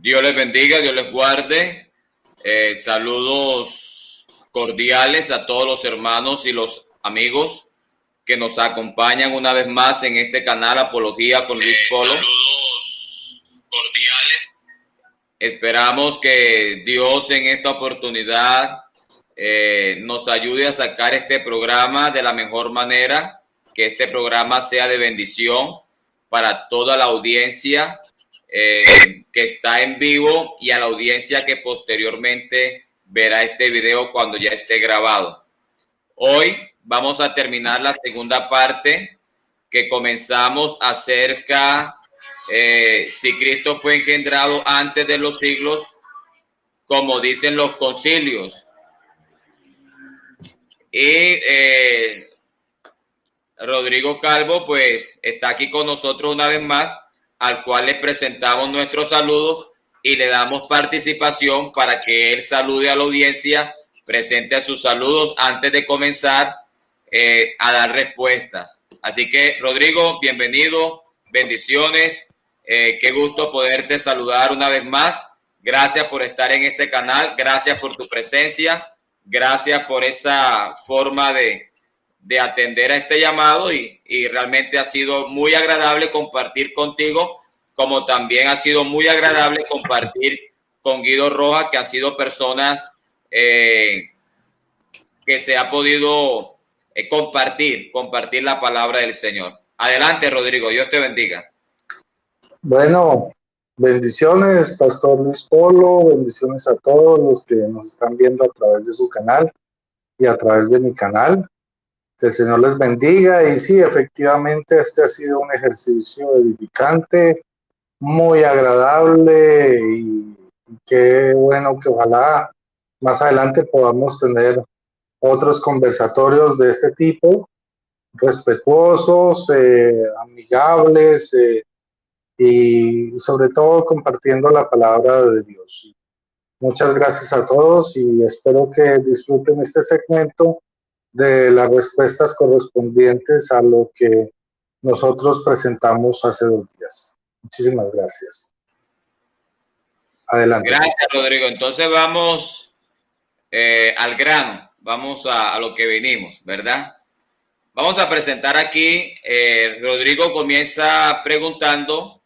Dios les bendiga, Dios les guarde. Saludos cordiales a todos los hermanos y los amigos que nos acompañan una vez más en este canal Apología con Luis Polo. Saludos cordiales. Esperamos que Dios en esta oportunidad nos ayude a sacar este programa de la mejor manera, que este programa sea de bendición para toda la audiencia que está en vivo y a la audiencia que posteriormente verá este video cuando ya esté grabado. Hoy vamos a terminar la segunda parte que comenzamos acerca si Cristo fue engendrado antes de los siglos, como dicen los concilios. Y Rodrigo Calvo pues está aquí con nosotros una vez más, al cual le presentamos nuestros saludos y le damos participación para que él salude a la audiencia, presente sus saludos antes de comenzar a dar respuestas. Así que, Rodrigo, bienvenido, bendiciones, qué gusto poderte saludar una vez más. Gracias por estar en este canal, gracias por tu presencia, gracias por esa forma de atender a este llamado y realmente ha sido muy agradable compartir contigo, como también ha sido muy agradable compartir con Guido Rojas, que han sido personas que se ha podido compartir la palabra del Señor. Adelante, Rodrigo, Dios te bendiga. Bueno, bendiciones, Pastor Luis Polo, bendiciones a todos los que nos están viendo a través de su canal y a través de mi canal. Que el Señor les bendiga. Y sí, efectivamente este ha sido un ejercicio edificante, muy agradable y qué bueno que ojalá más adelante podamos tener otros conversatorios de este tipo, respetuosos, amigables y sobre todo compartiendo la palabra de Dios. Muchas gracias a todos y espero que disfruten este segmento de las respuestas correspondientes a lo que nosotros presentamos hace 2 días. Muchísimas gracias. Adelante. Gracias, Rodrigo. Entonces vamos al grano, vamos a lo que venimos, ¿verdad? Vamos a presentar aquí, Rodrigo comienza preguntando,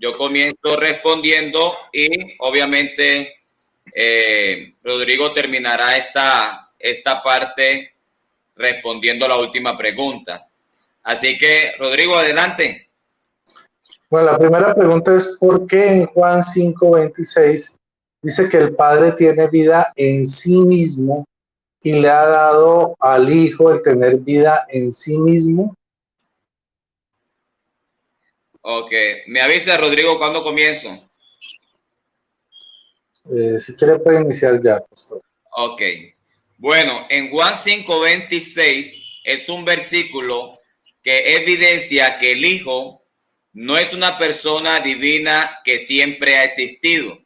yo comienzo respondiendo y obviamente Rodrigo terminará esta parte respondiendo la última pregunta. Así que, Rodrigo, adelante. Bueno, la primera pregunta es ¿por qué en Juan 5:26 dice que el Padre tiene vida en sí mismo y le ha dado al Hijo el tener vida en sí mismo? Ok, me avisa, Rodrigo, cuando comienzo. Si quiere puede iniciar ya, pastor. Ok. Bueno, en Juan 5:26 es un versículo que evidencia que el Hijo no es una persona divina que siempre ha existido.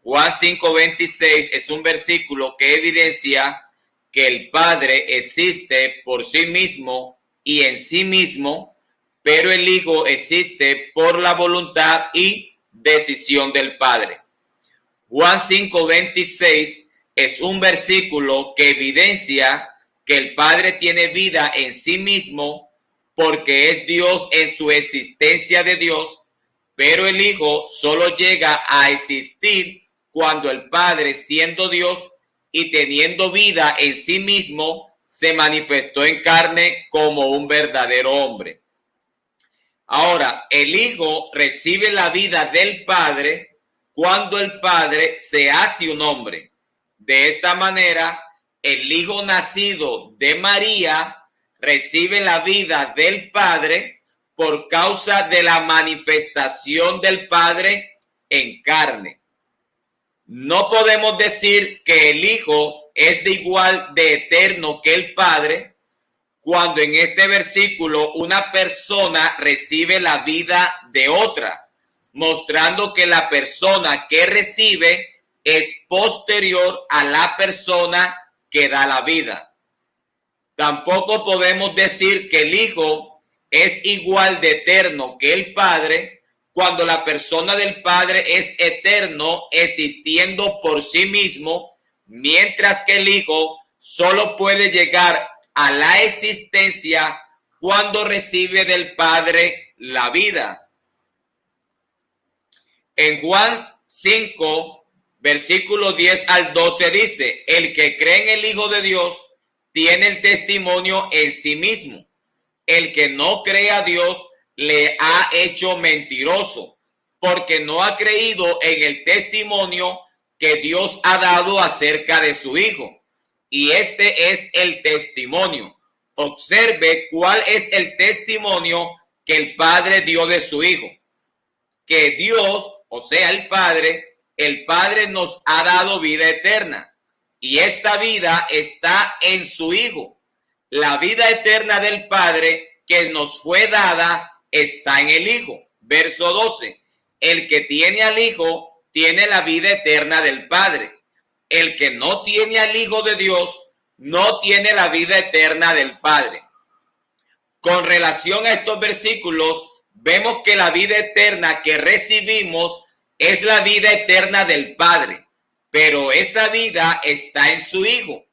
Juan 5:26 es un versículo que evidencia que el Padre existe por sí mismo y en sí mismo, pero el Hijo existe por la voluntad y decisión del Padre. Juan 5:26 es un versículo que evidencia que el Padre tiene vida en sí mismo porque es Dios en su existencia de Dios, pero el Hijo solo llega a existir cuando el Padre, siendo Dios y teniendo vida en sí mismo, se manifestó en carne como un verdadero hombre. Ahora, el Hijo recibe la vida del Padre cuando el Padre se hace un hombre. De esta manera, el Hijo nacido de María recibe la vida del Padre por causa de la manifestación del Padre en carne. No podemos decir que el Hijo es de igual de eterno que el Padre cuando en este versículo una persona recibe la vida de otra, mostrando que la persona que recibe es posterior a la persona que da la vida. Tampoco podemos decir que el Hijo es igual de eterno que el Padre cuando la persona del Padre es eterno, existiendo por sí mismo, mientras que el Hijo solo puede llegar a la existencia cuando recibe del Padre la vida. En Juan 5, versículo 10 al 12 dice: el que cree en el Hijo de Dios tiene el testimonio en sí mismo. El que no cree a Dios le ha hecho mentiroso, porque no ha creído en el testimonio que Dios ha dado acerca de su Hijo. Y este es el testimonio. Observe cuál es el testimonio que el Padre dio de su Hijo. Que Dios, o sea, el Padre nos ha dado vida eterna. Y esta vida está en su Hijo. La vida eterna del Padre que nos fue dada está en el Hijo. Verso 12. El que tiene al Hijo tiene la vida eterna del Padre. El que no tiene al Hijo de Dios no tiene la vida eterna del Padre. Con relación a estos versículos, vemos que la vida eterna que recibimos es la vida eterna del Padre, pero esa vida está en su Hijo,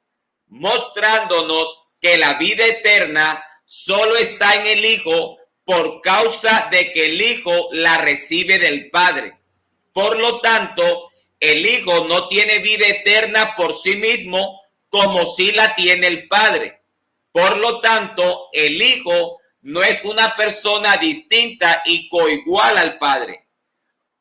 mostrándonos que la vida eterna solo está en el Hijo por causa de que el Hijo la recibe del Padre. Por lo tanto, el Hijo no tiene vida eterna por sí mismo como si la tiene el Padre. Por lo tanto, el Hijo no es una persona distinta y coigual al Padre.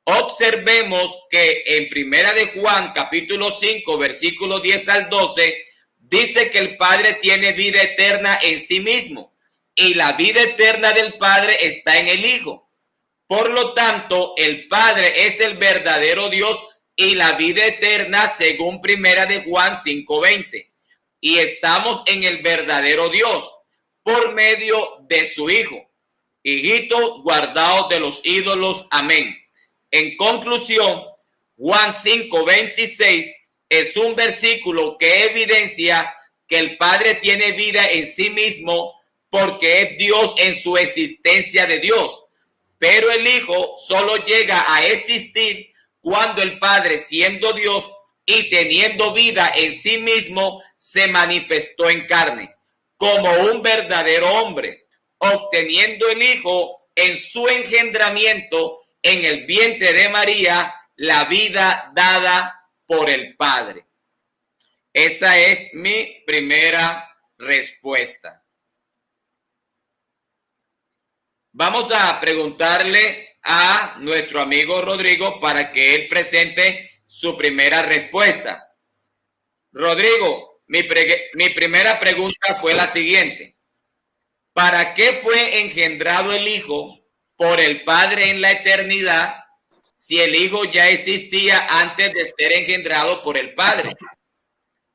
Observemos que en Primera de Juan, capítulo 5, versículos 10 al 12, dice que el Padre tiene vida eterna en sí mismo y la vida eterna del Padre está en el Hijo. Por lo tanto, el Padre es el verdadero Dios y la vida eterna según Primera de Juan 5:20. Y estamos en el verdadero Dios por medio de su Hijo. Hijito, guardaos de los ídolos. Amén. En conclusión, Juan 5:26 es un versículo que evidencia que el Padre tiene vida en sí mismo porque es Dios en su existencia de Dios. Pero el Hijo solo llega a existir cuando el Padre, siendo Dios y teniendo vida en sí mismo, se manifestó en carne como un verdadero hombre, obteniendo el Hijo en su engendramiento en el vientre de María la vida dada por el Padre. Esa es mi primera respuesta. Vamos a preguntarle a nuestro amigo Rodrigo para que él presente su primera respuesta. Rodrigo, mi primera pregunta fue la siguiente. ¿Para qué fue engendrado el Hijo por el Padre en la eternidad si el Hijo ya existía antes de ser engendrado por el Padre?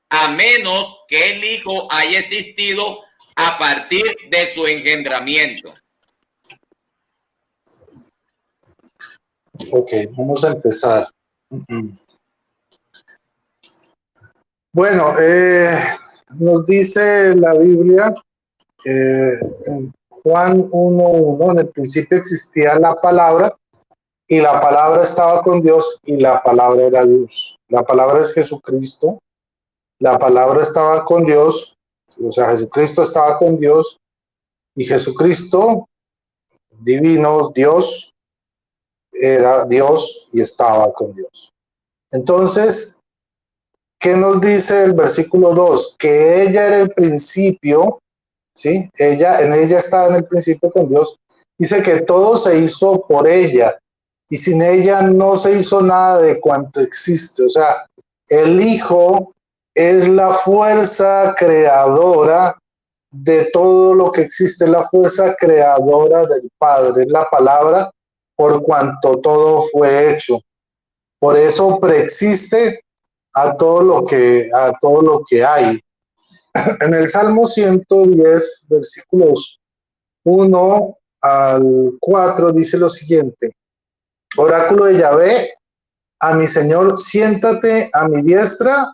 A menos que el Hijo haya existido a partir de su engendramiento. Ok, vamos a empezar. Bueno, nos dice la Biblia en Juan 1:1, en el principio existía la palabra y la palabra estaba con Dios y la palabra era Dios. La palabra es Jesucristo, la palabra estaba con Dios, o sea, Jesucristo estaba con Dios y Jesucristo, divino, Dios, era Dios y estaba con Dios. Entonces, ¿qué nos dice el versículo 2? Que ella era el principio, ¿sí? En ella estaba en el principio con Dios. Dice que todo se hizo por ella y sin ella no se hizo nada de cuanto existe. O sea, el Hijo es la fuerza creadora de todo lo que existe, la fuerza creadora del Padre, la palabra, por cuanto todo fue hecho. Por eso preexiste a todo lo que hay. En el Salmo 110, versículos 1 al 4, dice lo siguiente: Oráculo de Yahvé, a mi Señor, siéntate a mi diestra.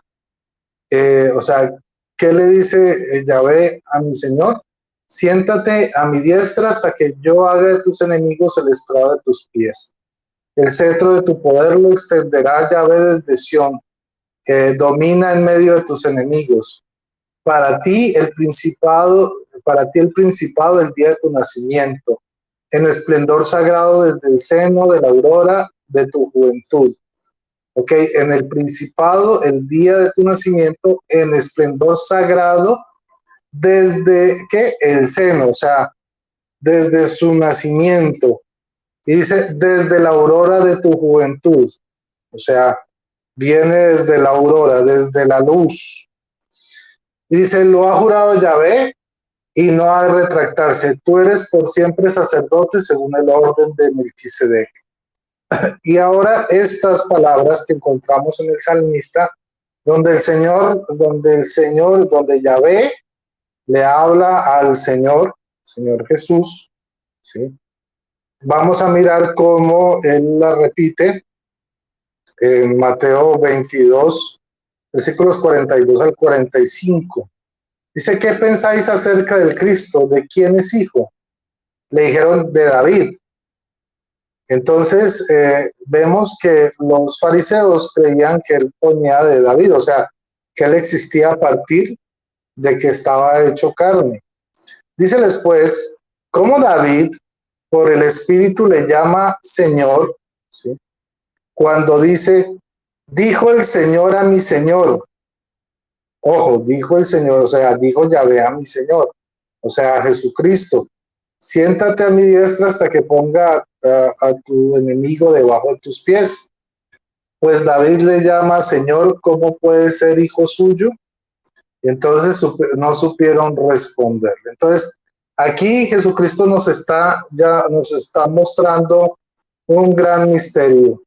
O sea, ¿qué le dice Yahvé a mi Señor? Siéntate a mi diestra hasta que yo haga de tus enemigos el estrado de tus pies. El cetro de tu poder lo extenderá Yahvé desde Sión. Domina en medio de tus enemigos. Para ti el principado el día de tu nacimiento, en esplendor sagrado desde el seno de la aurora de tu juventud. Ok, en el principado el día de tu nacimiento, en esplendor sagrado desde ¿qué? El seno, o sea, desde su nacimiento. Y dice, desde la aurora de tu juventud, o sea, viene desde la aurora, desde la luz. Dice, lo ha jurado Yahvé y no ha de retractarse. Tú eres por siempre sacerdote según el orden de Melquisedec. Y ahora estas palabras que encontramos en el salmista, donde Yahvé le habla al Señor Jesús, ¿sí? Vamos a mirar cómo él la repite en Mateo 22, versículos 42 al 45. Dice, ¿qué pensáis acerca del Cristo? ¿De quién es hijo? Le dijeron, de David. Entonces, vemos que los fariseos creían que él ponía de David, o sea, que él existía a partir de que estaba hecho carne. Dice después, ¿cómo David por el Espíritu le llama Señor? ¿Sí? Cuando dice, dijo el Señor a mi Señor. Ojo, dijo el Señor, o sea, dijo Yahvé a mi Señor, o sea, a Jesucristo. Siéntate a mi diestra hasta que ponga a tu enemigo debajo de tus pies. Pues David le llama Señor, ¿cómo puede ser hijo suyo? Y entonces no supieron responderle. Entonces, aquí Jesucristo nos está mostrando un gran misterio,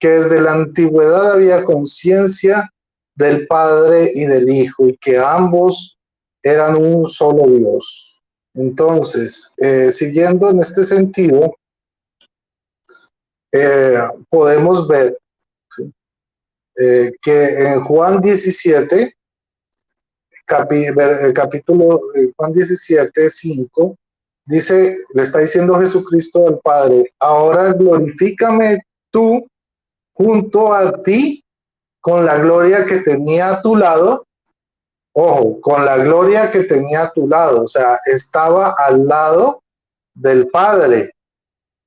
que desde la antigüedad había conciencia del Padre y del Hijo, y que ambos eran un solo Dios. Entonces, siguiendo en este sentido, podemos ver, ¿sí? Que en Juan 17, capítulo Juan 17, 5, dice, le está diciendo Jesucristo al Padre, ahora glorifícame tú junto a ti con la gloria que tenía a tu lado. Ojo, con la gloria que tenía a tu lado, o sea, estaba al lado del Padre.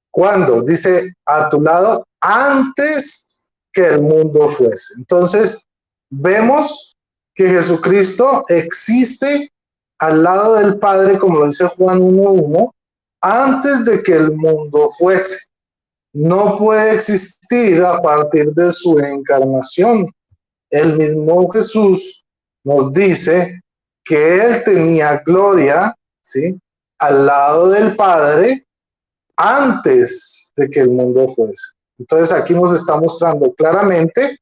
¿Cuándo? Dice, a tu lado antes que el mundo fuese. Entonces, vemos que Jesucristo existe al lado del Padre, como lo dice Juan 1:1, antes de que el mundo fuese. No puede existir a partir de su encarnación. El mismo Jesús nos dice que él tenía gloria, ¿sí?, al lado del Padre antes de que el mundo fuese. Entonces aquí nos está mostrando claramente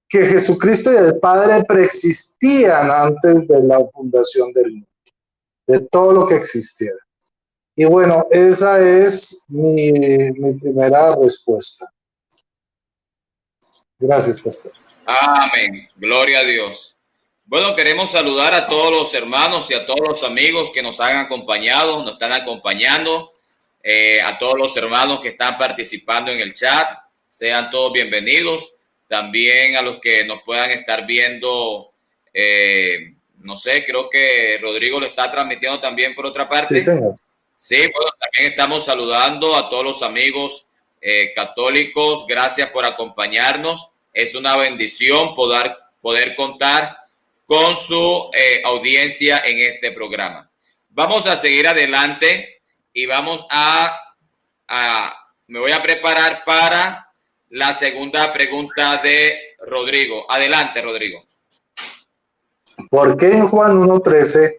que Jesucristo y el Padre preexistían antes de la fundación del mundo, de todo lo que existiera. Y bueno, esa es mi primera respuesta. Gracias, pastor. Amén. Gloria a Dios. Bueno, queremos saludar a todos los hermanos y a todos los amigos que nos han acompañado, nos están acompañando, a todos los hermanos que están participando en el chat. Sean todos bienvenidos. También a los que nos puedan estar viendo, no sé, creo que Rodrigo lo está transmitiendo también por otra parte. Sí, señor. Sí, bueno, también estamos saludando a todos los amigos católicos. Gracias por acompañarnos. Es una bendición poder contar con su audiencia en este programa. Vamos a seguir adelante y vamos me voy a preparar para la segunda pregunta de Rodrigo. Adelante, Rodrigo. ¿Por qué en Juan 1:13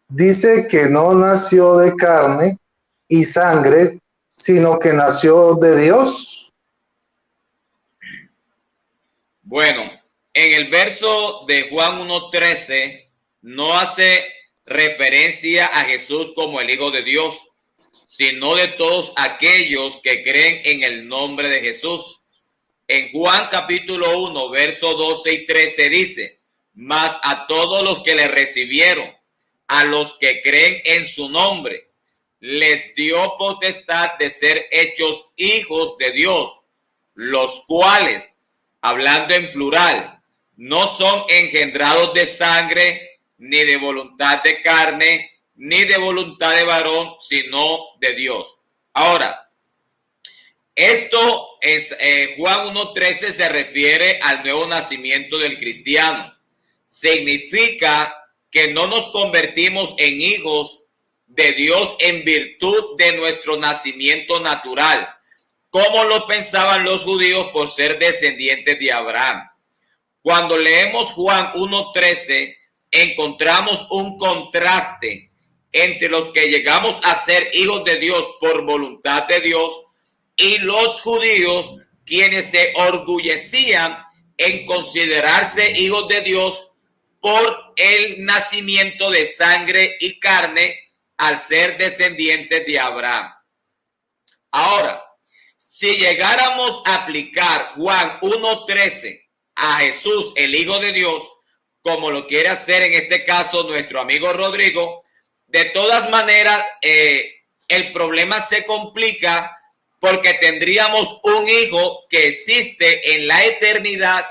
dice que no nació de carne y sangre, sino que nació de Dios? Bueno, en el verso de Juan 1:13 no hace referencia a Jesús como el Hijo de Dios, sino de todos aquellos que creen en el nombre de Jesús. En Juan capítulo 1, verso 12 y 13 dice, mas a todos los que le recibieron, a los que creen en su nombre, les dio potestad de ser hechos hijos de Dios, los cuales, hablando en plural, no son engendrados de sangre, ni de voluntad de carne, ni de voluntad de varón, sino de Dios. Ahora, esto es Juan 1:13 se refiere al nuevo nacimiento del cristiano. Significa que no nos convertimos en hijos de Dios en virtud de nuestro nacimiento natural, como lo pensaban los judíos por ser descendientes de Abraham. Cuando leemos Juan 1:13, encontramos un contraste entre los que llegamos a ser hijos de Dios por voluntad de Dios y los judíos, quienes se orgullecían en considerarse hijos de Dios por el nacimiento de sangre y carne al ser descendientes de Abraham. Ahora, si llegáramos a aplicar Juan 1:13 a Jesús, el Hijo de Dios, como lo quiere hacer en este caso nuestro amigo Rodrigo, de todas maneras el problema se complica porque tendríamos un hijo que existe en la eternidad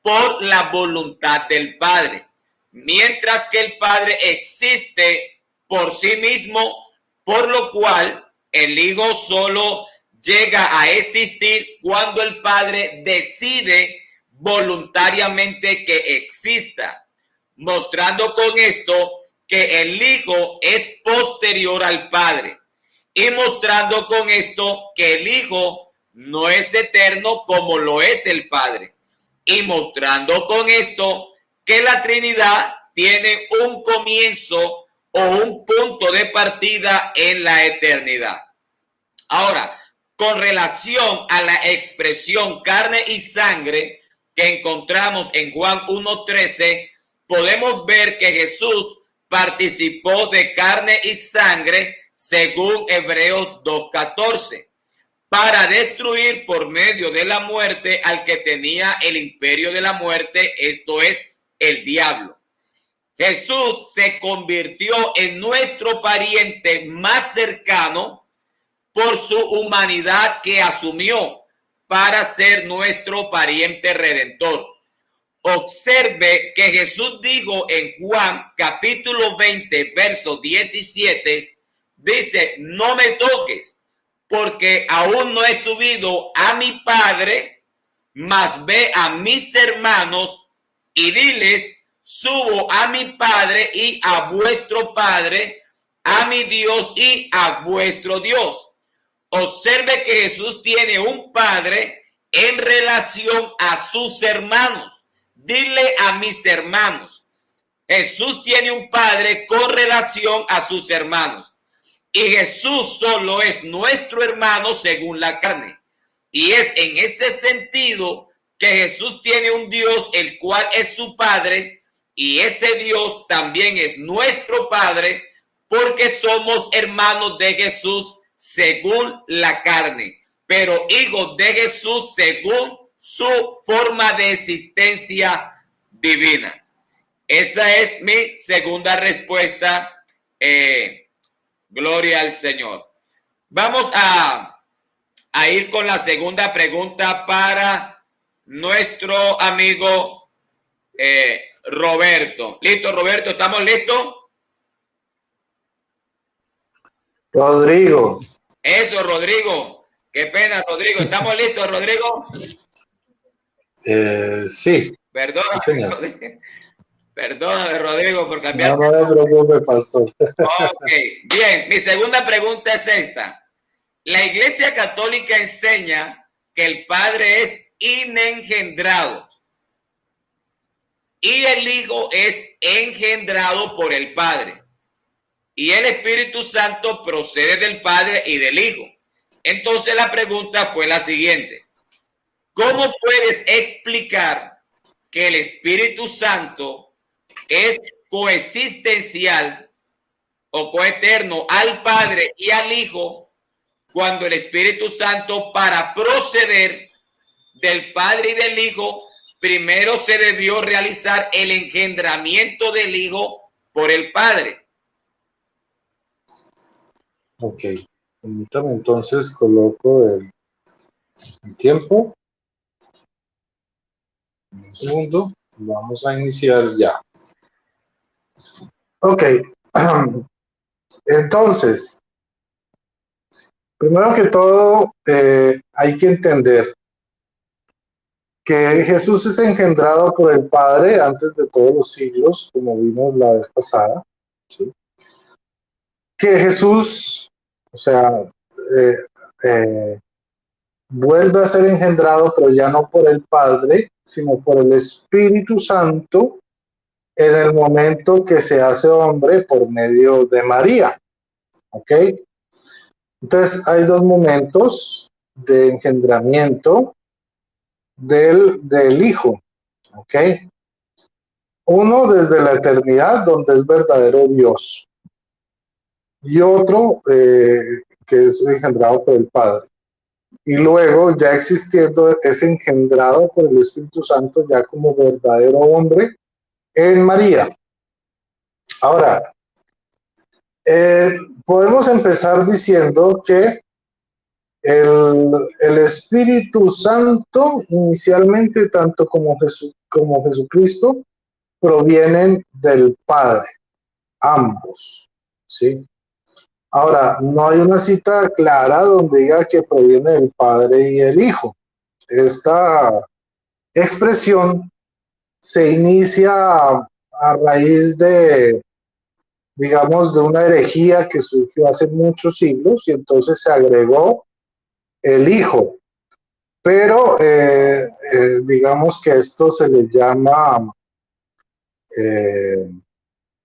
por la voluntad del Padre, mientras que el Padre existe por sí mismo, por lo cual el Hijo solo llega a existir cuando el Padre decide voluntariamente que exista, mostrando con esto que el Hijo es posterior al Padre y mostrando con esto que el Hijo no es eterno como lo es el Padre, y mostrando con esto que la Trinidad tiene un comienzo o un punto de partida en la eternidad. Ahora, con relación a la expresión carne y sangre que encontramos en Juan 1:13, podemos ver que Jesús participó de carne y sangre según Hebreos 2:14, para destruir por medio de la muerte al que tenía el imperio de la muerte, esto es, el diablo. Jesús se convirtió en nuestro pariente más cercano por su humanidad que asumió para ser nuestro pariente redentor. Observe que Jesús dijo en Juan capítulo 20, verso 17, dice, no me toques, porque aún no he subido a mi Padre, mas ve a mis hermanos y diles, subo a mi Padre y a vuestro Padre, a mi Dios y a vuestro Dios. Observe que Jesús tiene un Padre en relación a sus hermanos. Dile a mis hermanos. Jesús tiene un Padre con relación a sus hermanos. Y Jesús solo es nuestro hermano según la carne. Y es en ese sentido que Jesús tiene un Dios el cual es su Padre. Y ese Dios también es nuestro Padre porque somos hermanos de Jesús según la carne, pero hijos de Jesús según su forma de existencia divina. Esa es mi segunda respuesta. Gloria al Señor. Vamos a ir con la segunda pregunta para nuestro amigo Roberto. ¿Listo, Roberto? ¿Estamos listos? Rodrigo. Eso, Rodrigo. Qué pena, Rodrigo. ¿Estamos listos, Rodrigo? Sí. Perdóname, Sí, perdóname, Rodrigo, por cambiar. No me preocupe, pastor. Ok, bien. Mi segunda pregunta es esta. La Iglesia Católica enseña que el Padre es inengendrado y el Hijo es engendrado por el Padre. Y el Espíritu Santo procede del Padre y del Hijo. Entonces la pregunta fue la siguiente. ¿Cómo puedes explicar que el Espíritu Santo es coexistencial o coeterno al Padre y al Hijo cuando el Espíritu Santo, para proceder del Padre y del Hijo, primero se debió realizar el engendramiento del Hijo por el Padre? Ok, permítame entonces coloco el tiempo. Un segundo, vamos a iniciar ya. Ok, entonces, primero que todo, hay que entender que Jesús es engendrado por el Padre antes de todos los siglos, como vimos la vez pasada, ¿sí? Que Jesús, o sea, vuelve a ser engendrado, pero ya no por el Padre, sino por el Espíritu Santo, en el momento que se hace hombre por medio de María, ¿ok? Entonces, hay dos momentos de engendramiento del Hijo, ¿ok? Uno desde la eternidad, donde es verdadero Dios, y otro que es engendrado por el Padre. Y luego, ya existiendo, es engendrado por el Espíritu Santo ya como verdadero hombre en María. Ahora, podemos empezar diciendo que el Espíritu Santo inicialmente, tanto como Jesucristo, provienen del Padre, ambos, ¿sí? Ahora, no hay una cita clara donde diga que proviene del Padre y el Hijo. Esta expresión se inicia a raíz de, digamos, de una herejía que surgió hace muchos siglos y entonces se agregó el Hijo. Pero digamos que esto se le llama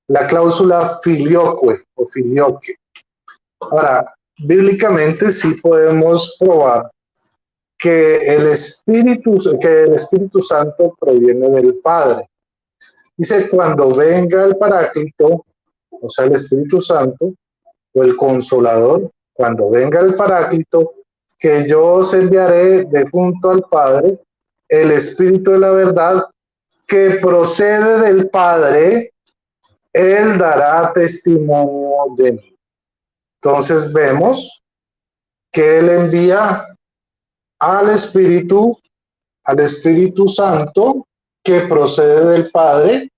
la cláusula filioque o filioque. Ahora, bíblicamente sí podemos probar que el Espíritu Santo proviene del Padre. Dice, cuando venga el Paráclito, o sea, el Espíritu Santo, o el Consolador, cuando venga el Paráclito, que yo os enviaré de junto al Padre, el Espíritu de la verdad, que procede del Padre, Él dará testimonio de mí. Entonces vemos que Él envía al Espíritu Santo, que procede del Padre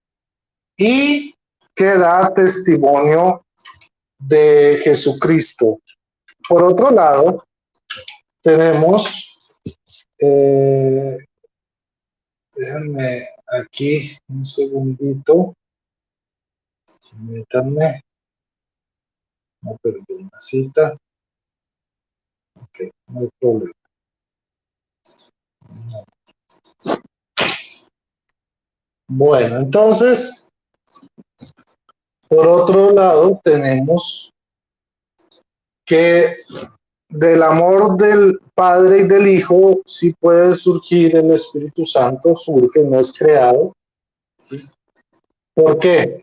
y que da testimonio de Jesucristo. Por otro lado, tenemos, déjenme aquí un segundito, permítanme, no perdí una cita, ok, no hay problema. Bueno, entonces, por otro lado, tenemos que del amor del Padre y del Hijo sí puede surgir el Espíritu Santo, surge, no es creado. ¿Sí? ¿Por qué?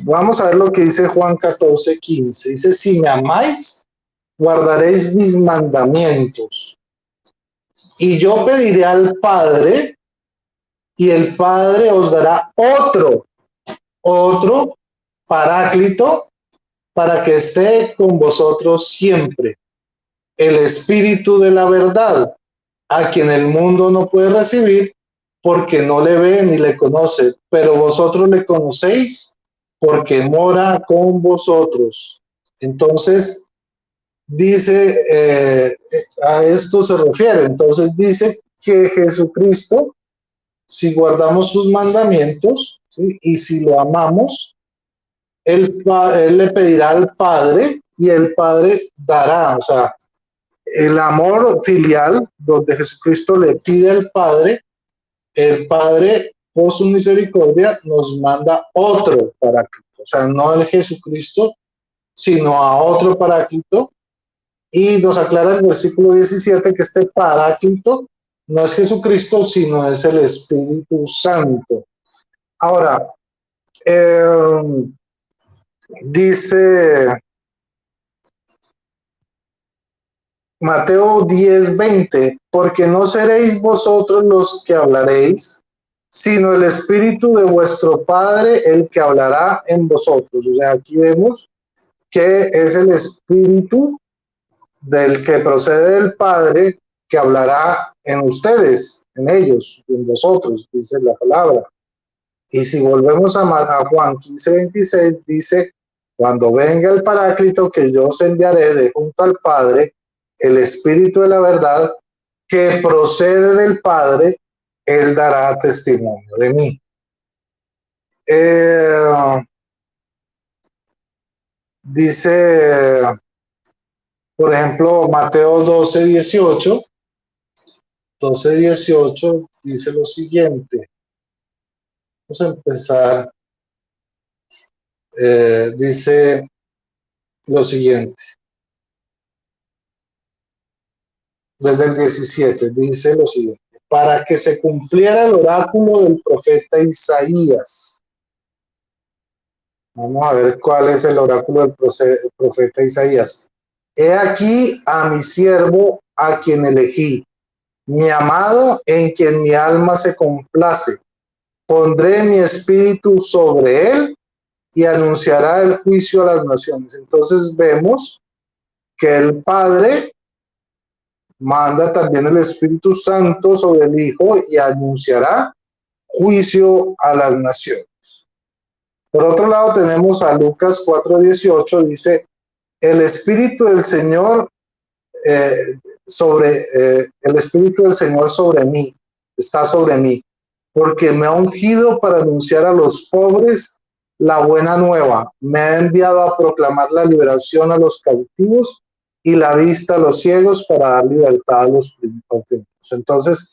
Vamos a ver lo que dice Juan 14:15. Dice, si me amáis, guardaréis mis mandamientos. Y yo pediré al Padre, y el Padre os dará otro Paráclito, para que esté con vosotros siempre. El Espíritu de la verdad, a quien el mundo no puede recibir, porque no le ve ni le conoce, pero vosotros le conocéis, porque mora con vosotros. Entonces, dice, a esto se refiere. Entonces dice que Jesucristo, si guardamos sus mandamientos, ¿sí? Y si lo amamos, él le pedirá al Padre y el Padre dará, o sea, el amor filial, donde Jesucristo le pide al Padre, el Padre, por su misericordia, nos manda otro Paráclito, o sea, no el Jesucristo, sino a otro Paráclito, y nos aclara el versículo 17 que este Paráclito no es Jesucristo, sino es el Espíritu Santo. Ahora, dice Mateo 10:20, porque no seréis vosotros los que hablaréis, sino el Espíritu de vuestro Padre el que hablará en vosotros. O sea, aquí vemos que es el Espíritu del que procede del Padre que hablará en ustedes. en ellos, en vosotros, dice la palabra. Y si volvemos a Juan 15:26, dice, cuando venga el Paráclito que yo os enviaré de junto al Padre, el Espíritu de la verdad, que procede del Padre, él dará testimonio de mí. Dice, por ejemplo, Mateo 12:18 dice lo siguiente. Vamos a empezar. Dice lo siguiente. Desde el 17 dice lo siguiente. Para que se cumpliera el oráculo del profeta Isaías. Vamos a ver cuál es el oráculo del profeta Isaías. He aquí a mi siervo, a quien elegí, mi amado, en quien mi alma se complace. Pondré mi espíritu sobre él y anunciará el juicio a las naciones. Entonces vemos que el Padre manda también el Espíritu Santo sobre el Hijo y anunciará juicio a las naciones. Por otro lado tenemos a Lucas 4:18, dice, el Espíritu del Señor el Espíritu del Señor sobre mí, está sobre mí, porque me ha ungido para anunciar a los pobres la buena nueva, me ha enviado a proclamar la liberación a los cautivos y la vista a los ciegos para dar libertad a los oprimidos. Entonces,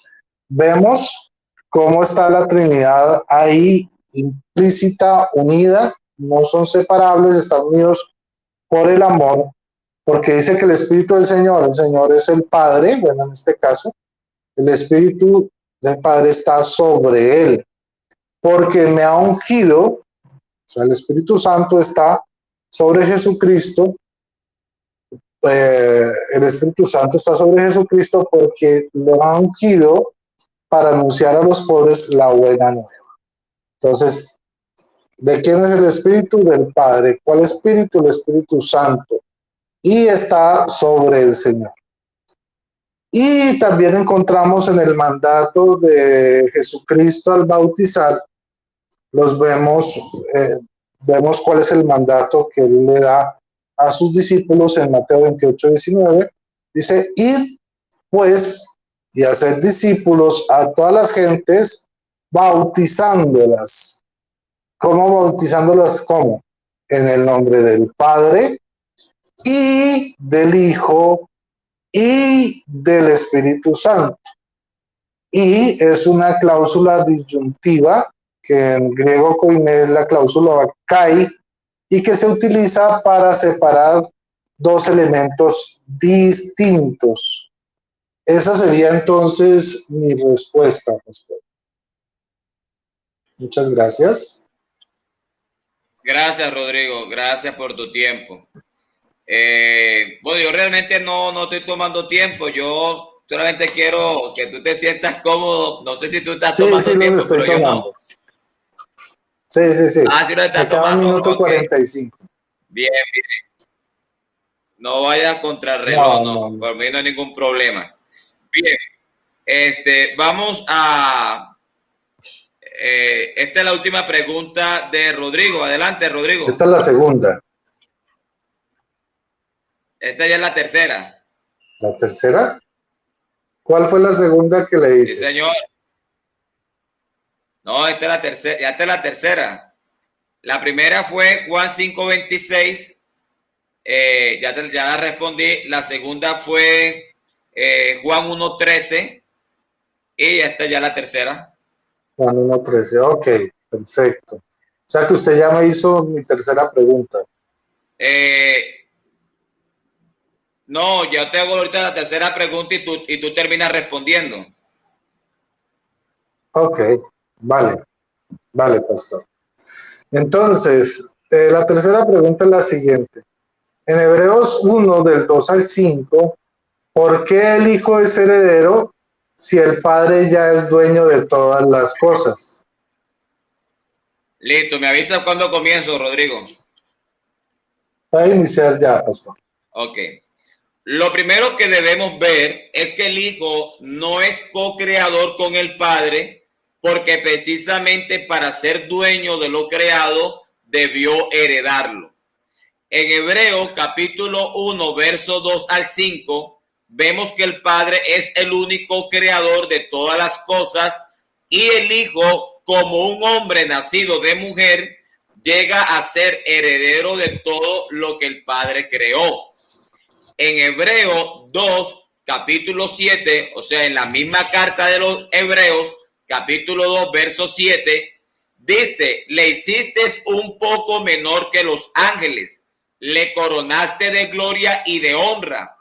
vemos cómo está la Trinidad ahí implícita, unida, no son separables, están unidos por el amor, porque dice que el Espíritu del Señor, el Señor es el Padre, bueno, en este caso, el Espíritu del Padre está sobre él, porque me ha ungido, o sea, el Espíritu Santo está sobre Jesucristo, el Espíritu Santo está sobre Jesucristo porque lo ha ungido para anunciar a los pobres la buena nueva. Entonces, ¿de quién es el Espíritu? Del Padre. ¿Cuál Espíritu? El Espíritu Santo. Y está sobre el Señor. Y también encontramos en el mandato de Jesucristo al bautizar, vemos cuál es el mandato que él le da a sus discípulos en Mateo 28:19. Dice, id pues y hacer discípulos a todas las gentes, bautizándolas. ¿Cómo bautizándolas? ¿Cómo? En el nombre del Padre y del Hijo y del Espíritu Santo. Y es una cláusula disyuntiva que en griego koiné es la cláusula kai y que se utiliza para separar dos elementos distintos. Esa sería entonces mi respuesta, pastor. Muchas gracias. Gracias, Rodrigo. Gracias por tu tiempo. Bueno, yo realmente no estoy tomando tiempo. Yo solamente quiero que tú te sientas cómodo. No sé si tú estás tomando tiempo, pero yo no. Sí. Ah, sí lo estás tomando. 1 minuto okay. 45. Bien. No vayas contra el reloj, no. Por mí no hay ningún problema. Bien. Vamos a... esta es la última pregunta de Rodrigo. Adelante, Rodrigo. Esta es la segunda. Esta ya es la tercera. ¿La tercera? ¿Cuál fue la segunda que le hice? Sí, señor. No, esta es la tercera. Ya esta es la tercera. La primera fue Juan 5:26. Ya la respondí. La segunda fue Juan 1:13. Y esta ya es la tercera. Juan 1:13. Ok, perfecto. O sea que usted ya me hizo mi tercera pregunta. No, yo te hago ahorita la tercera pregunta y tú terminas respondiendo. Ok, vale, pastor. Entonces, la tercera pregunta es la siguiente. En Hebreos 1, del 2 al 5, ¿por qué el Hijo es heredero si el Padre ya es dueño de todas las cosas? Listo, me avisas cuando comienzo, Rodrigo. Va a iniciar ya, pastor. Ok. Lo primero que debemos ver es que el Hijo no es co-creador con el Padre, porque precisamente para ser dueño de lo creado debió heredarlo. En Hebreos capítulo 1, versos 2 al 5, vemos que el Padre es el único creador de todas las cosas y el Hijo, como un hombre nacido de mujer, llega a ser heredero de todo lo que el Padre creó. En Hebreos 2, capítulo 7, o sea, en la misma carta de los Hebreos, capítulo 2, verso 7, dice, le hiciste un poco menor que los ángeles, le coronaste de gloria y de honra,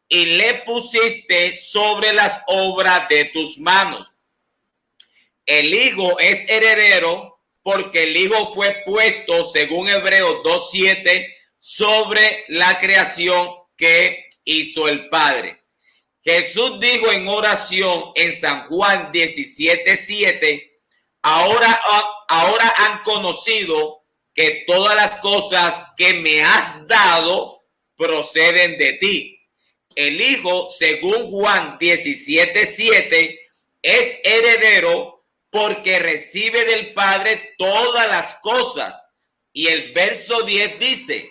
y le pusiste sobre las obras de tus manos. El Hijo es heredero porque el Hijo fue puesto, según Hebreos 2:7, sobre la creación que hizo el Padre. Jesús dijo en oración en San Juan 17:7, ahora han conocido que todas las cosas que me has dado proceden de ti. El Hijo, según Juan 17:7, es heredero porque recibe del Padre todas las cosas. Y el verso 10 dice,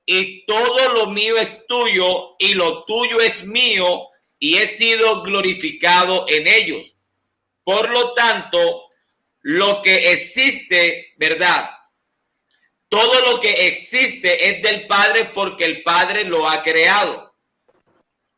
y todo lo mío es tuyo y lo tuyo es mío y he sido glorificado en ellos. Por lo tanto, lo que existe, ¿verdad? Todo lo que existe es del Padre porque el Padre lo ha creado.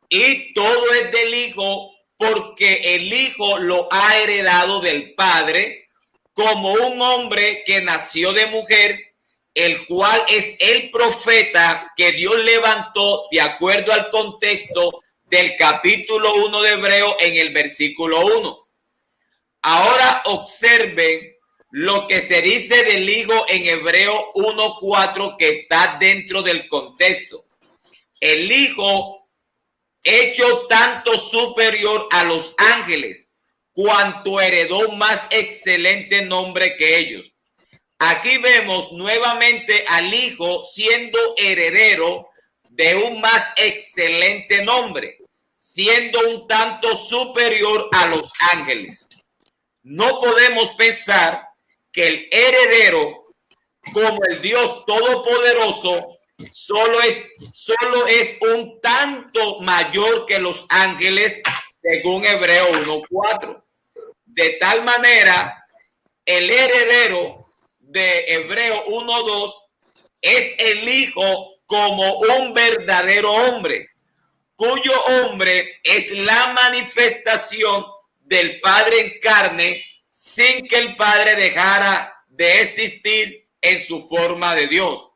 Y todo es del Hijo porque el Hijo lo ha heredado del Padre como un hombre que nació de mujer, el cual es el profeta que Dios levantó de acuerdo al contexto del capítulo 1 de Hebreo en el versículo 1. Ahora observen lo que se dice del Hijo en Hebreo 1:4 que está dentro del contexto. El Hijo hecho tanto superior a los ángeles, cuanto heredó más excelente nombre que ellos. Aquí vemos nuevamente al Hijo siendo heredero de un más excelente nombre, siendo un tanto superior a los ángeles. No podemos pensar que el heredero, como el Dios Todopoderoso, solo es un tanto mayor que los ángeles, según Hebreo 1:4. De tal manera, el heredero de Hebreo 1:2 es el Hijo como un verdadero hombre, cuyo hombre es la manifestación del Padre en carne, sin que el Padre dejara de existir en su forma de Dios.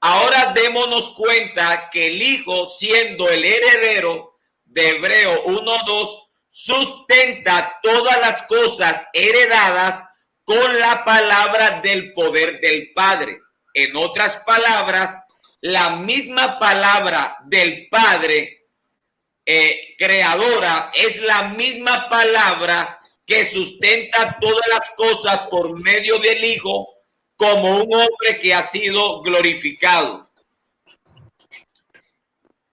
Ahora démonos cuenta que el Hijo, siendo el heredero de Hebreo 1:2, sustenta todas las cosas heredadas con la palabra del poder del Padre. En otras palabras, la misma palabra del Padre creadora es la misma palabra que sustenta todas las cosas por medio del Hijo, como un hombre que ha sido glorificado.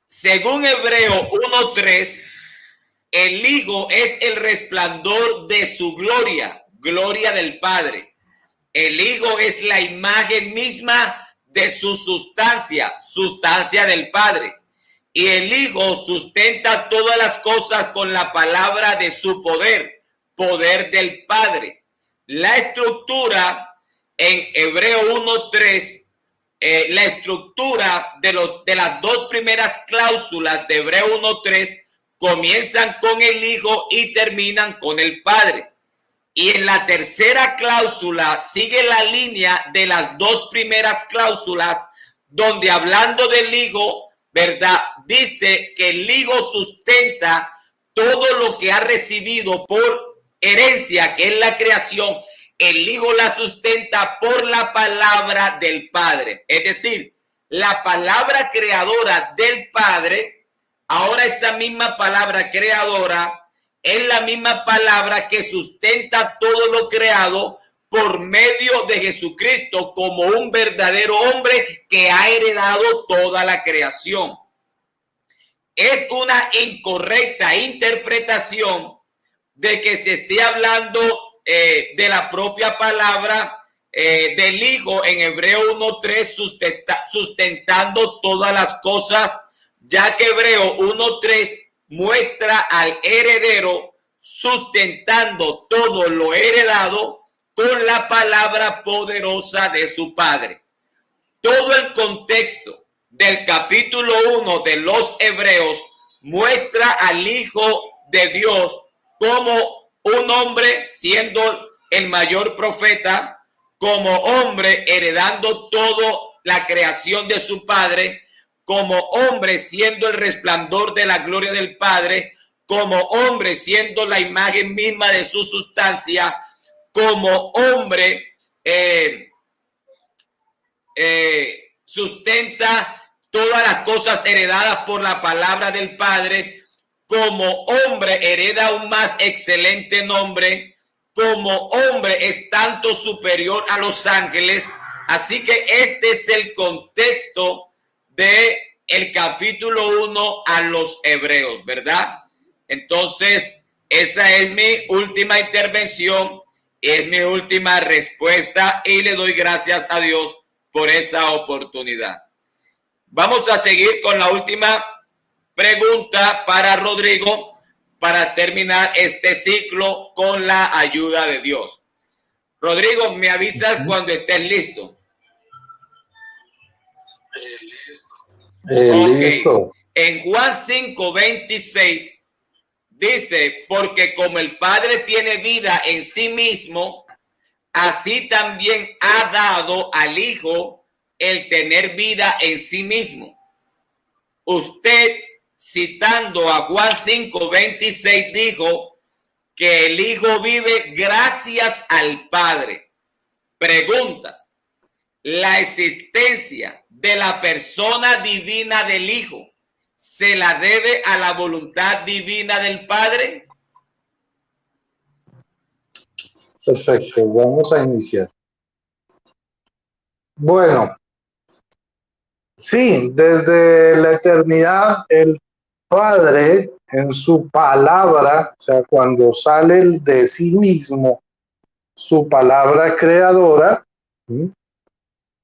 Según Hebreo 1:3, el Hijo es el resplandor de su gloria, gloria del Padre. El Hijo es la imagen misma de su sustancia, sustancia del Padre. Y el Hijo sustenta todas las cosas con la palabra de su poder, poder del Padre. La estructura en Hebreo 1:3, la estructura de las dos primeras cláusulas de Hebreo 1:3 comienzan con el Hijo y terminan con el Padre. Y en la tercera cláusula sigue la línea de las dos primeras cláusulas, donde hablando del Hijo, ¿verdad? Dice que el Hijo sustenta todo lo que ha recibido por herencia, que es la creación. El Hijo la sustenta por la palabra del Padre. Es decir, la palabra creadora del Padre, ahora esa misma palabra creadora es la misma palabra que sustenta todo lo creado por medio de Jesucristo como un verdadero hombre que ha heredado toda la creación. es una incorrecta interpretación de que se esté hablando de la propia palabra del Hijo en Hebreo 1.3 sustentando todas las cosas, ya que Hebreo 1.3 muestra al heredero sustentando todo lo heredado con la palabra poderosa de su Padre. Todo el contexto del capítulo 1 de los Hebreos muestra al Hijo de Dios como un hombre siendo el mayor profeta, como hombre heredando toda la creación de su Padre, como hombre siendo el resplandor de la gloria del Padre, como hombre siendo la imagen misma de su sustancia, como hombre sustenta todas las cosas heredadas por la palabra del Padre, como hombre hereda un más excelente nombre, como hombre es tanto superior a los ángeles. Así que este es el contexto de el capítulo 1 a los Hebreos, ¿verdad? Entonces, esa es mi última intervención, es mi última respuesta y le doy gracias a Dios por esa oportunidad. Vamos a seguir con la última pregunta para Rodrigo para terminar este ciclo con la ayuda de Dios. Rodrigo, me avisas cuando estés listo. Listo. En Juan 5:26 dice, porque como el Padre tiene vida en sí mismo, así también ha dado al Hijo el tener vida en sí mismo. Usted, citando a Juan 5:26, dijo que el Hijo vive gracias al Padre. Pregunta, ¿la existencia de la persona divina del Hijo se la debe a la voluntad divina del Padre? Perfecto, vamos a iniciar. Bueno, sí, desde la eternidad el Padre en su palabra, o sea, cuando sale de sí mismo, su palabra creadora,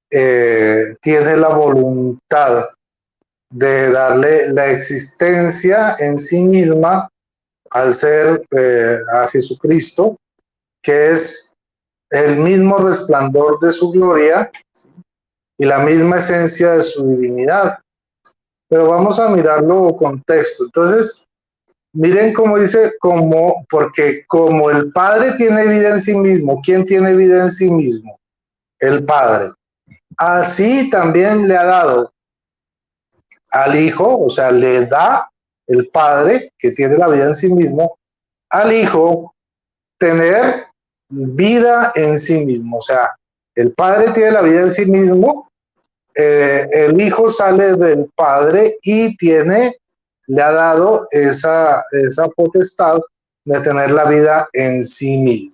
tiene la voluntad de darle la existencia en sí misma al ser a Jesucristo, que es el mismo resplandor de su gloria y la misma esencia de su divinidad. Pero vamos a mirarlo contexto. Entonces, miren cómo dice, porque como el Padre tiene vida en sí mismo, ¿quién tiene vida en sí mismo? El Padre. Así también le ha dado al Hijo, o sea, le da el Padre, que tiene la vida en sí mismo, al Hijo tener vida en sí mismo. O sea, el Padre tiene la vida en sí mismo, el Hijo sale del Padre y le ha dado esa potestad de tener la vida en sí mismo,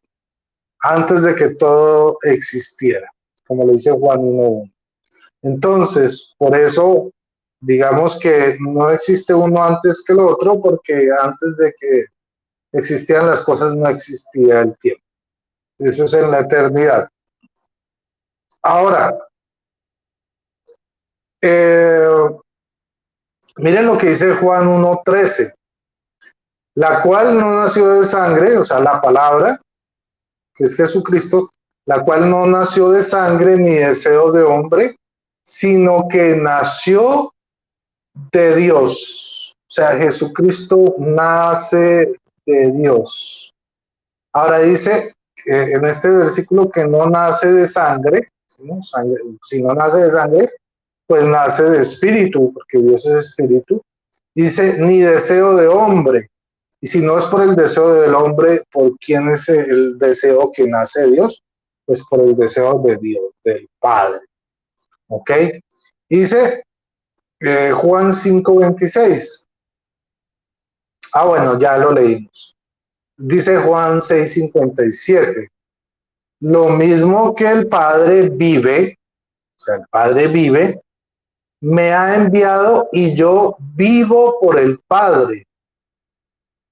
antes de que todo existiera, como lo dice Juan 1:1. Entonces, por eso, digamos que no existe uno antes que el otro, porque antes de que existían las cosas no existía el tiempo. Eso es en la eternidad. Ahora, miren lo que dice Juan 1:13, la cual no nació de sangre, o sea, la palabra, que es Jesucristo, la cual no nació de sangre ni deseo de hombre, sino que nació de Dios. O sea, Jesucristo nace de Dios. Ahora dice en este versículo que no nace de sangre, ¿no? Si no nace de sangre, pues nace de espíritu, porque Dios es espíritu. Dice, ni deseo de hombre. Y si no es por el deseo del hombre, ¿por quién es el deseo que nace de Dios? Pues por el deseo de Dios, del Padre. ¿Ok? Dice Juan 5:26. Ah, bueno, ya lo leímos. Dice Juan 6:57. Lo mismo que el Padre vive, o sea, el Padre vive, me ha enviado y yo vivo por el Padre.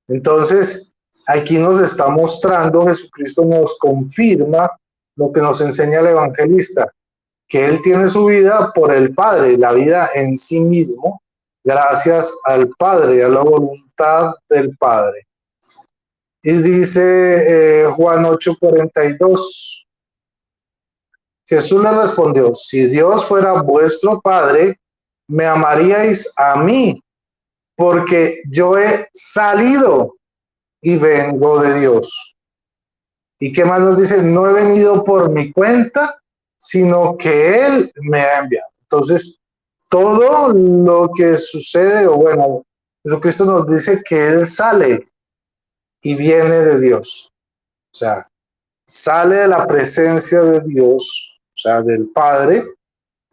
Entonces, aquí nos está mostrando, Jesucristo nos confirma lo que nos enseña el evangelista, que él tiene su vida por el Padre, la vida en sí mismo, gracias al Padre, a la voluntad del Padre. Y dice Juan 8:42, Jesús le respondió, si Dios fuera vuestro Padre, me amaríais a mí, porque yo he salido y vengo de Dios. ¿Y qué más nos dice? No he venido por mi cuenta, sino que Él me ha enviado. Entonces, todo lo que sucede, o bueno, Jesucristo nos dice que Él sale y viene de Dios. O sea, sale de la presencia de Dios, o sea, del Padre,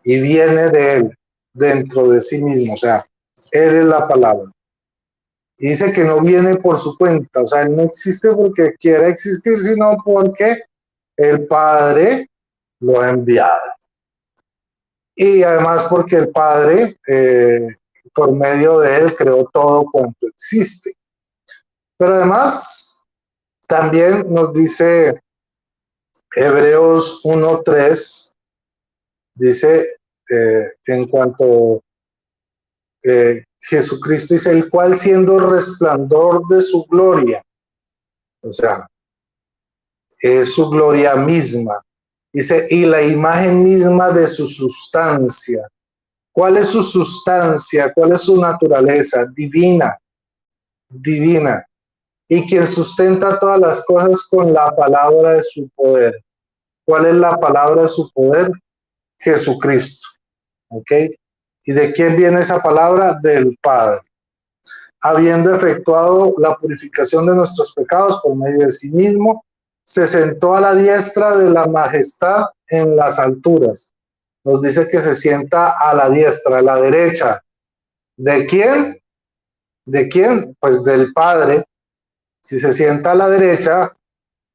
y viene de Él, dentro de sí mismo. O sea, Él es la palabra. Y dice que no viene por su cuenta, o sea, Él no existe porque quiera existir, sino porque el Padre lo ha enviado. Y además porque el Padre, por medio de Él, creó todo cuanto existe. Pero además, también nos dice Hebreos 1:3, dice en cuanto Jesucristo dice, el cual siendo resplandor de su gloria, o sea, es su gloria misma, dice, y la imagen misma de su sustancia. ¿Cuál es su sustancia? ¿Cuál es su naturaleza? Divina, divina. Y quien sustenta todas las cosas con la palabra de su poder. ¿Cuál es la palabra de su poder? Jesucristo. ¿Ok? ¿Y de quién viene esa palabra? Del Padre. Habiendo efectuado la purificación de nuestros pecados por medio de sí mismo, se sentó a la diestra de la majestad en las alturas. Nos dice que se sienta a la diestra, a la derecha. ¿De quién? ¿De quién? Pues del Padre. Si se sienta a la derecha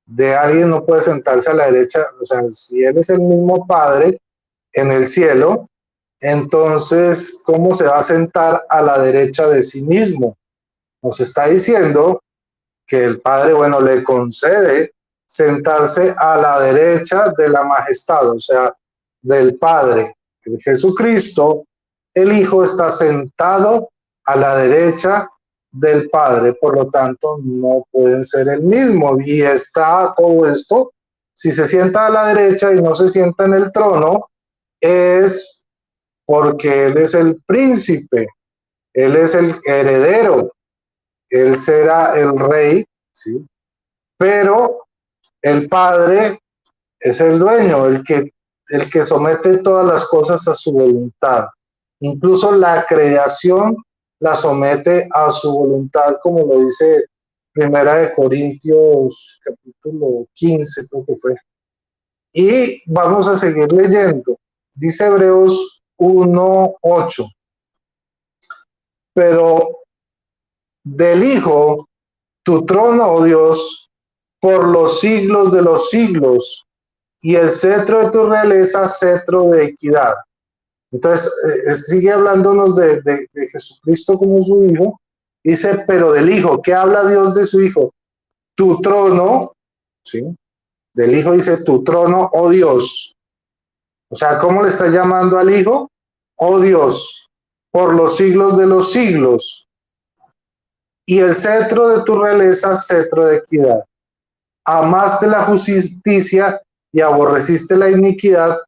de alguien, no puede sentarse a la derecha. O sea, si Él es el mismo Padre en el cielo, entonces, ¿cómo se va a sentar a la derecha de sí mismo? Nos está diciendo que el Padre, bueno, le concede sentarse a la derecha de la majestad, o sea, del Padre. El Jesucristo, el Hijo, está sentado a la derecha del Padre, por lo tanto, no pueden ser el mismo. Y está todo esto, si se sienta a la derecha y no se sienta en el trono, es porque Él es el príncipe, Él es el heredero, Él será el rey, ¿sí? Pero el Padre es el dueño, el que somete todas las cosas a su voluntad. Incluso la creación la somete a su voluntad, como lo dice Primera de Corintios, capítulo 15, creo que fue. Y vamos a seguir leyendo. Dice Hebreos 1:8. Pero del Hijo, tu trono, oh Dios, por los siglos de los siglos, y el cetro de tu realeza, cetro de equidad. Entonces, sigue hablándonos de Jesucristo como su Hijo. Dice, pero del Hijo, ¿qué habla Dios de su Hijo? Tu trono, ¿sí? Del Hijo dice, tu trono, oh Dios. O sea, ¿cómo le está llamando al Hijo? Oh Dios, por los siglos de los siglos. Y el cetro de tu realeza, cetro de equidad. Amaste la justicia y aborreciste la iniquidad.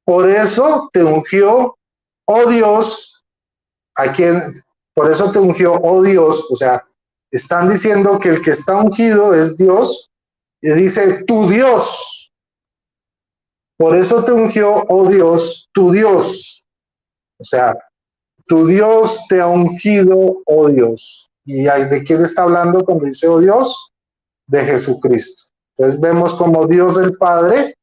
Por eso te ungió, oh Dios, por eso te ungió, oh Dios. O sea, están diciendo que el que está ungido es Dios, y dice, tu Dios. Por eso te ungió, oh Dios, tu Dios. O sea, tu Dios te ha ungido, oh Dios. ¿Y de quién está hablando cuando dice, oh Dios? De Jesucristo. Entonces vemos como Dios el Padre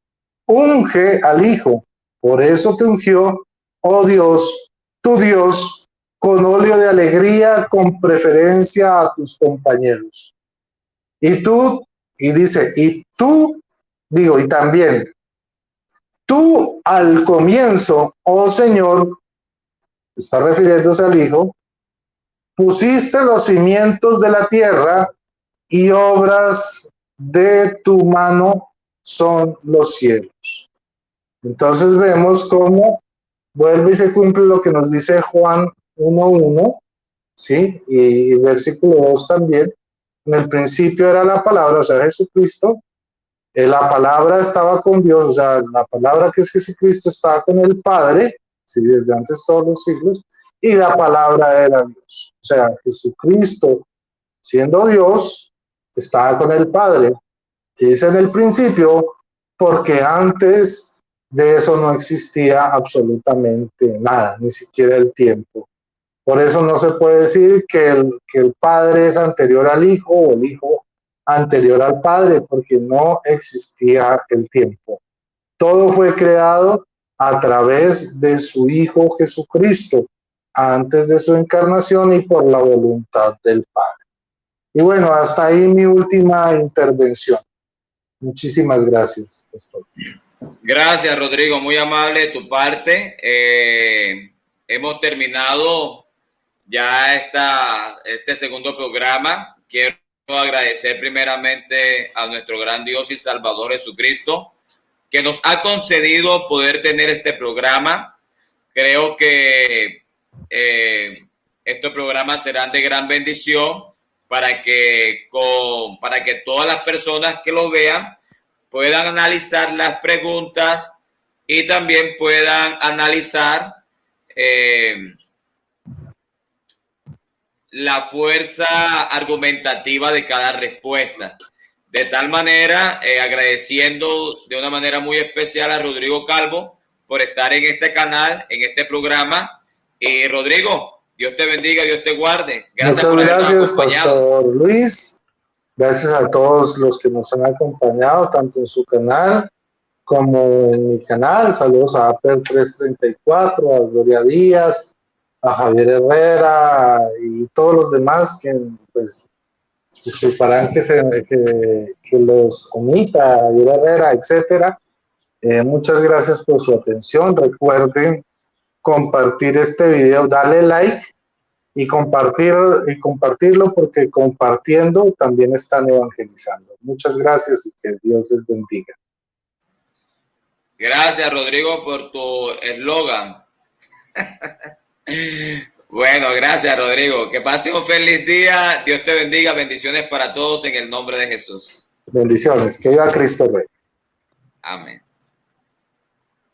unge al Hijo. Por eso te ungió, oh Dios, tu Dios, con óleo de alegría, con preferencia a tus compañeros. Y tú, y dice, y tú, digo, y también, tú al comienzo, oh Señor, está refiriéndose al Hijo, pusiste los cimientos de la tierra y obras de tu mano son los cielos. Entonces vemos cómo vuelve y se cumple lo que nos dice Juan 1:1, ¿sí? Y versículo 2 también. En el principio era la palabra, o sea, Jesucristo. La palabra estaba con Dios, o sea, la palabra que es Jesucristo estaba con el Padre, ¿sí? Desde antes todos los siglos, y la palabra era Dios. O sea, Jesucristo, siendo Dios, estaba con el Padre. Y dice en el principio, porque antes de eso no existía absolutamente nada, ni siquiera el tiempo. Por eso no se puede decir que el Padre es anterior al Hijo o el Hijo anterior al Padre, porque no existía el tiempo. Todo fue creado a través de su Hijo Jesucristo, antes de su encarnación y por la voluntad del Padre. Y bueno, hasta ahí mi última intervención. Muchísimas gracias, pastor. Gracias, Rodrigo, muy amable de tu parte. Hemos terminado ya este segundo programa. Quiero agradecer primeramente a nuestro gran Dios y Salvador Jesucristo, que nos ha concedido poder tener este programa. Creo que estos programas serán de gran bendición para que todas las personas que lo vean puedan analizar las preguntas y también puedan analizar la fuerza argumentativa de cada respuesta. De tal manera, agradeciendo de una manera muy especial a Rodrigo Calvo por estar en este canal, en este programa. Y Rodrigo, Dios te bendiga, Dios te guarde. Gracias. Muchas gracias, Pastor Luis. Gracias a todos los que nos han acompañado, tanto en su canal como en mi canal. Saludos a Apple 334, a Gloria Díaz, a Javier Herrera y todos los demás que pues disculparán que los omita, Javier Herrera, etcétera. Muchas gracias por su atención. Recuerden compartir este video, darle like y compartirlo, porque compartiendo también están evangelizando. Muchas gracias y que Dios les bendiga. Gracias, Rodrigo, por tu eslogan. Bueno, gracias, Rodrigo. Que pase un feliz día. Dios te bendiga. Bendiciones para todos en el nombre de Jesús. Bendiciones. Que viva Cristo Rey. Amén.